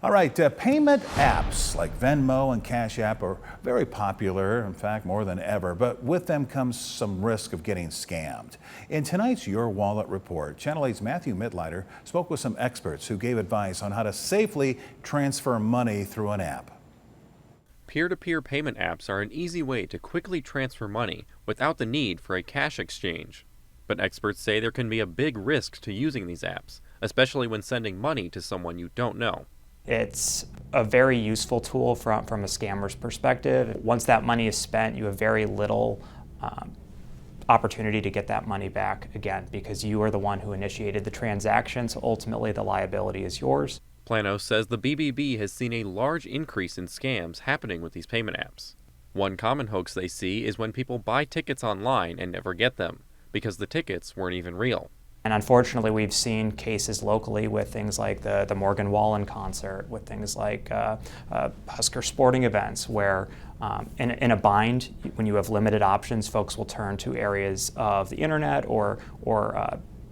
All right, payment apps like Venmo and Cash App are very popular, in fact, more than ever, but with them comes some risk of getting scammed. In tonight's Your Wallet report, Channel 8's Matthew Mittleider spoke with some experts who gave advice on how to safely transfer money through an app. Peer-to-peer payment apps are an easy way to quickly transfer money without the need for a cash exchange. But experts say there can be a big risk to using these apps, especially when sending money to someone you don't know. It's a very useful tool from a scammer's perspective. Once that money is spent, you have very little opportunity to get that money back again because you are the one who initiated the transaction, so ultimately the liability is yours. Planos says the BBB has seen a large increase in scams happening with these payment apps. One common hoax they see is when people buy tickets online and never get them, because the tickets weren't even real. And unfortunately, we've seen cases locally with things like the Morgan Wallen concert, with things like Husker sporting events, where in a bind, when you have limited options, folks will turn to areas of the internet or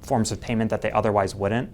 forms of payment that they otherwise wouldn't,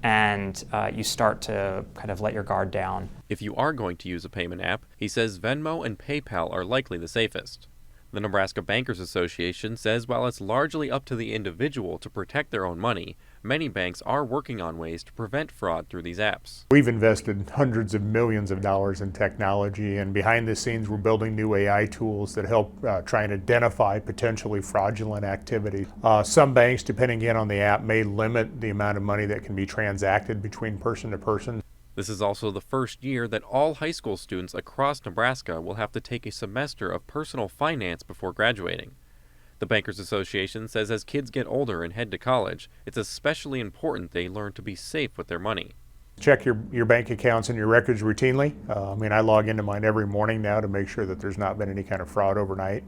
and you start to kind of let your guard down. If you are going to use a payment app, he says Venmo and PayPal are likely the safest. The Nebraska Bankers Association says while it's largely up to the individual to protect their own money, many banks are working on ways to prevent fraud through these apps. We've invested hundreds of millions of dollars in technology, and behind the scenes we're building new AI tools that help try and identify potentially fraudulent activity. Some banks, depending again on the app, may limit the amount of money that can be transacted between person to person. This is also the first year that all high school students across Nebraska will have to take a semester of personal finance before graduating. The Bankers Association says as kids get older and head to college, it's especially important they learn to be safe with their money. Check your bank accounts and your records routinely. I log into mine every morning now to make sure that there's not been any kind of fraud overnight.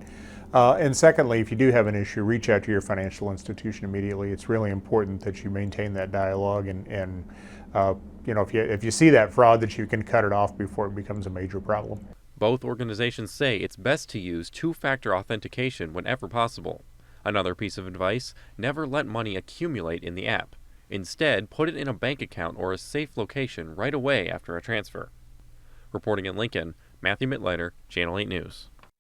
And secondly, if you do have an issue, reach out to your financial institution immediately. It's really important that you maintain that dialogue and if you see that fraud, that you can cut it off before it becomes a major problem. Both organizations say it's best to use two-factor authentication whenever possible. Another piece of advice, never let money accumulate in the app. Instead, put it in a bank account or a safe location right away after a transfer. Reporting in Lincoln, Matthew Mittleider, Channel 8 News.